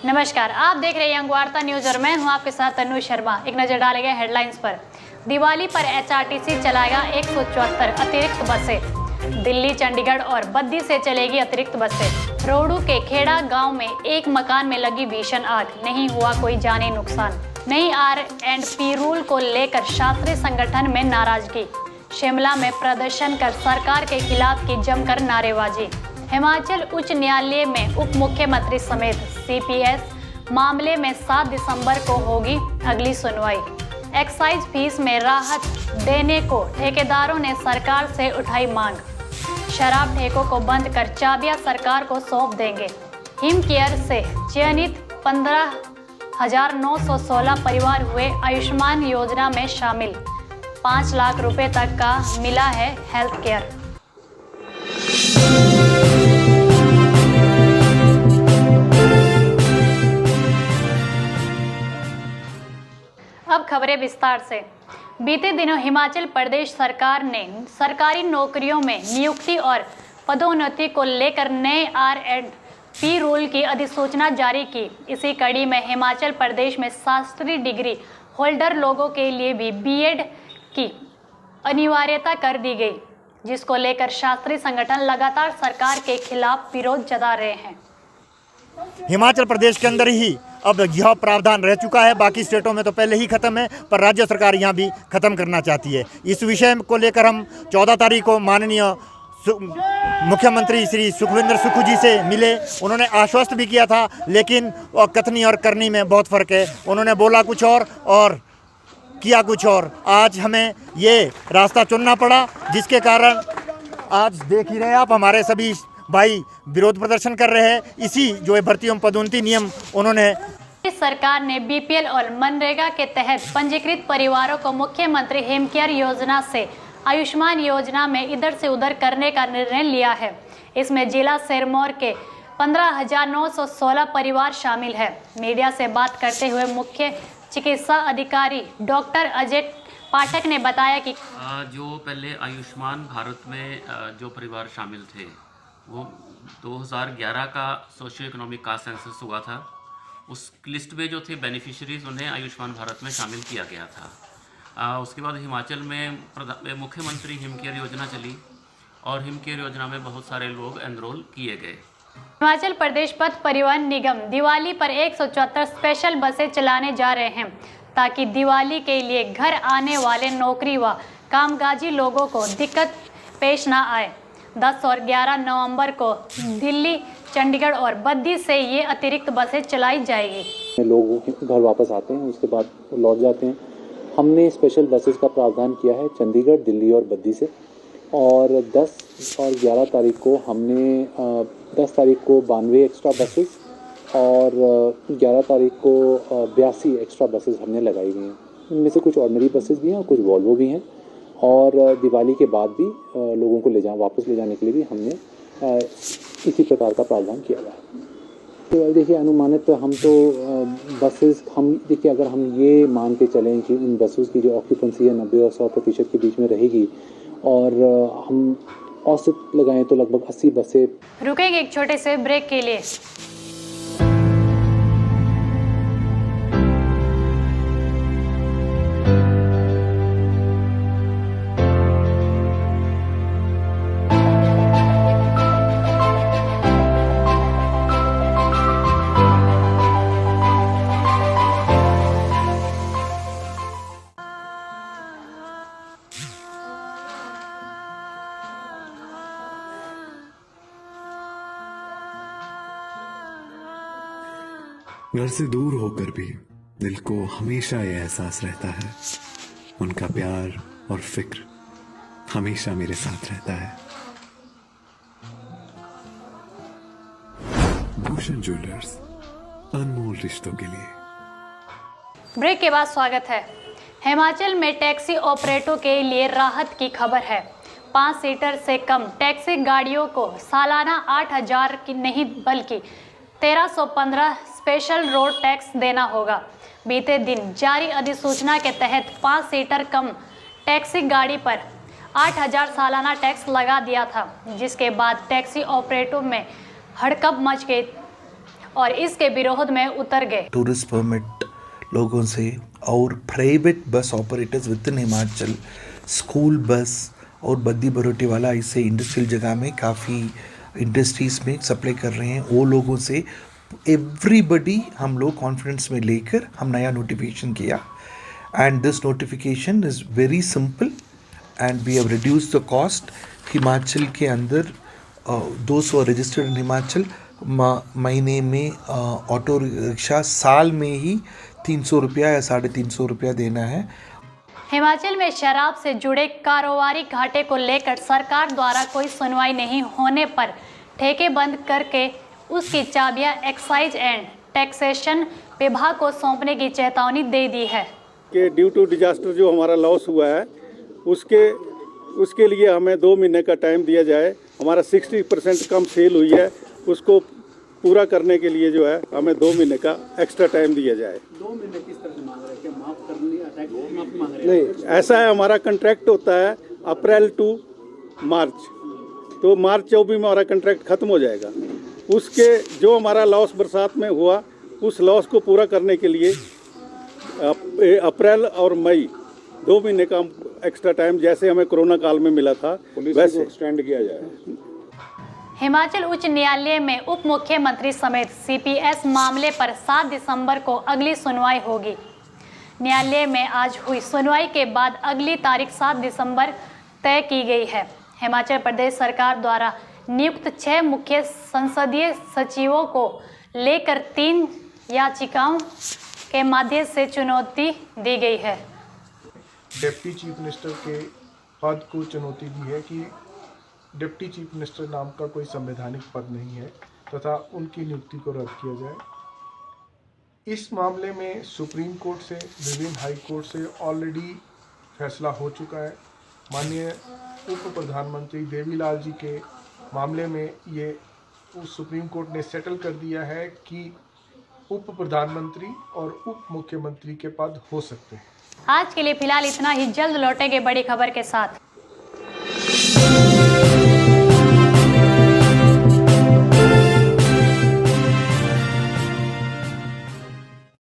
नमस्कार, आप देख रहे हैं यंग वार्ता न्यूज और मैं हूं आपके साथ तनु शर्मा। एक नजर डालेंगे हेडलाइंस पर। दिवाली पर एचआरटीसी चलाएगा 174 अतिरिक्त बसें। दिल्ली, चंडीगढ़ और बद्दी से चलेगी अतिरिक्त बसें। रोहडू के खेड़ा गांव में एक मकान में लगी भीषण आग, नहीं हुआ कोई जानी नुकसान। नई R&P रूल को लेकर शास्त्री संगठन में नाराजगी। शिमला में प्रदर्शन कर सरकार के खिलाफ की जमकर नारेबाजी। हिमाचल उच्च न्यायालय में उप मुख्यमंत्री समेत CPS मामले में 7 दिसंबर को होगी अगली सुनवाई। एक्साइज फीस में राहत देने को ठेकेदारों ने सरकार से उठाई मांग। शराब ठेकों को बंद कर चाबियां सरकार को सौंप देंगे। हिम केयर से चयनित 15,916 परिवार हुए आयुष्मान योजना में शामिल। 5 लाख रुपए तक का मिला है हेल्थ केयर। अब खबरें विस्तार से। बीते दिनों हिमाचल प्रदेश सरकार ने सरकारी नौकरियों में नियुक्ति और पदोन्नति को लेकर नए R&P रूल की अधिसूचना जारी की। इसी कड़ी में हिमाचल प्रदेश में शास्त्री डिग्री होल्डर लोगों के लिए भी B.Ed की अनिवार्यता कर दी गई, जिसको लेकर शास्त्री संगठन लगातार सरकार के खिलाफ विरोध जता रहे हैं। हिमाचल प्रदेश के अंदर ही अब यह प्रावधान रह चुका है, बाकी स्टेटों में तो पहले ही खत्म है, पर राज्य सरकार यहाँ भी खत्म करना चाहती है। इस विषय को लेकर हम 14 तारीख को माननीय मुख्यमंत्री श्री सुखविंदर सुक्खू जी से मिले। उन्होंने आश्वस्त भी किया था, लेकिन कथनी और करनी में बहुत फ़र्क है। उन्होंने बोला कुछ और किया कुछ और। आज हमें ये रास्ता चुनना पड़ा, जिसके कारण आज देख ही रहे आप हमारे सभी भाई विरोध प्रदर्शन कर रहे हैं। इसी जो है भर्ती एवं पदोन्नति नियम उन्होंने सरकार ने BPL और मनरेगा के तहत पंजीकृत परिवारों को मुख्यमंत्री हिम केयर योजना से आयुष्मान योजना में इधर से उधर करने का निर्णय लिया है। इसमें जिला सिरमौर के 15,916 परिवार शामिल है। मीडिया से बात करते हुए मुख्य चिकित्सा अधिकारी डॉक्टर अजय पाठक ने बताया कि जो पहले आयुष्मान भारत में जो परिवार शामिल थे वो 2011 का सोशियो इकोनॉमिक कास्ट सेंसस हुआ था। उस लिस्ट में जो थे बेनिफिशियरीज उन्हें आयुष्मान भारत में शामिल किया गया था। उसके बाद हिमाचल में मुख्यमंत्री हिम केयर योजना चली और हिम केयर योजना में बहुत सारे लोग एनरोल किए गए। हिमाचल प्रदेश पथ परिवहन निगम दिवाली पर 174 स्पेशल बसें चलाने जा रहे हैं, ताकि दिवाली के लिए घर आने वाले नौकरी व कामकाजी लोगों को दिक्कत पेश ना आए। 10 और 11 नवंबर को दिल्ली, चंडीगढ़ और बद्दी से ये अतिरिक्त बसें चलाई जाएगी। लोग घर वापस आते हैं, उसके बाद लौट जाते हैं। हमने स्पेशल बसेस का प्रावधान किया है चंडीगढ़, दिल्ली और बद्दी से। और 10 और 11 तारीख को हमने 10 तारीख को 92 एक्स्ट्रा बसेस और 11 तारीख को 82 एक्स्ट्रा बसेस हमने लगाई हुई हैं। इनमें से कुछ ऑर्डिनरी बसेस भी हैं और कुछ वॉल्वो भी हैं। और दिवाली के बाद भी लोगों को वापस ले जाने के लिए भी हमने इसी प्रकार का प्रावधान किया हुआ है। तो देखिए, अनुमानित हम तो बसेस देखिए, अगर हम ये मान के चलें कि उन बसेस की जो ऑक्यूपेंसी है 90 और 100% के बीच में रहेगी और हम औसत लगाएं तो लगभग 80 बसें। रुकेंगे एक छोटे से ब्रेक के लिए। घर से दूर होकर भी दिल को हमेशा ये एहसास रहता है, उनका प्यार और फिक्र हमेशा मेरे साथ रहता है। भूषण ज्वेलर्स, अनमोल रिश्तों के लिए। ब्रेक के बाद स्वागत है। हिमाचल में टैक्सी ऑपरेटरों के लिए राहत की खबर है। 5 सीटर से कम टैक्सी गाड़ियों को सालाना 8,000 की नहीं बल्कि 1315 स्पेशल रोड टैक्स देना होगा। बीते दिन जारी अधिसूचना के तहत 5 सीटर कम टैक्सी गाड़ी पर 8,000 सालाना टैक्स लगा दिया था, जिसके बाद टैक्सी ऑपरेटरों में हड़कंप मच गई। और इसके विरोध में उतर गए। टूरिस्ट परमिट लोगों से और private bus operators with in Himachal, school bus और बद्दी बरोटी वाला ऐसे इंडस्ट्रियल जगह में काफ़ी इंडस्ट्रीज़ में सप्लाई कर रहे हैं, वो लोगों से एवरीबडी हम लोग कॉन्फिडेंस में लेकर हम नया नोटिफिकेशन किया। And this notification is very simple and we have reduce the cost. Himachal के अंदर 200 रजिस्टर्ड इन हिमाचल, महीने में ऑटो रिक्शा साल में ही 300 रुपया या 350 रुपया देना है। हिमाचल में शराब से जुड़े कारोबारी घाटे को लेकर सरकार द्वारा कोई सुनवाई नहीं होने पर ठेके बंद करके उसकी चाबियां एक्साइज एंड टैक्सेशन विभाग को सौंपने की चेतावनी दे दी है कि ड्यू टू डिजास्टर जो हमारा लॉस हुआ है उसके लिए हमें 2 महीने का टाइम दिया जाए। हमारा 60% कम सेल हुई है, उसको पूरा करने के लिए जो है हमें 2 महीने का एक्स्ट्रा टाइम दिया जाए। 2 महीने किस तरह से मांग रहे हैं? क्या माफ करने नहीं, ऐसा है, हमारा कॉन्ट्रैक्ट होता है अप्रैल टू मार्च, तो मार्च 24 में हमारा कॉन्ट्रैक्ट ख़त्म हो जाएगा। उसके जो हमारा लॉस बरसात में हुआ उस लॉस को पूरा करने के लिए अप्रैल और मई 2 महीने का एक्स्ट्रा टाइम जैसे हमें कोरोना काल में मिला था वैसे एक्सटेंड किया जाए। हिमाचल उच्च न्यायालय में उप मुख्यमंत्री समेत सीपीएस मामले पर 7 दिसंबर को अगली सुनवाई होगी। न्यायालय में आज हुई सुनवाई के बाद अगली तारीख 7 दिसंबर तय की गई है। हिमाचल प्रदेश सरकार द्वारा नियुक्त 6 मुख्य संसदीय सचिवों को लेकर 3 याचिकाओं के माध्यम से चुनौती दी गई है। डिप्टी चीफ मिनिस्टर के पद को चुनौती दी है कि डिप्टी चीफ मिनिस्टर नाम का कोई संवैधानिक पद नहीं है तथा उनकी नियुक्ति को रद्द किया जाए। इस मामले में सुप्रीम कोर्ट से, विभिन्न हाई कोर्ट से ऑलरेडी फैसला हो चुका है। माननीय उप प्रधानमंत्री देवीलाल जी के मामले में ये सुप्रीम कोर्ट ने सेटल कर दिया है कि उप प्रधानमंत्री और उप मुख्यमंत्री के पद हो सकते हैं। आज के लिए फिलहाल इतना ही, जल्द लौटेंगे बड़ी खबर के साथ।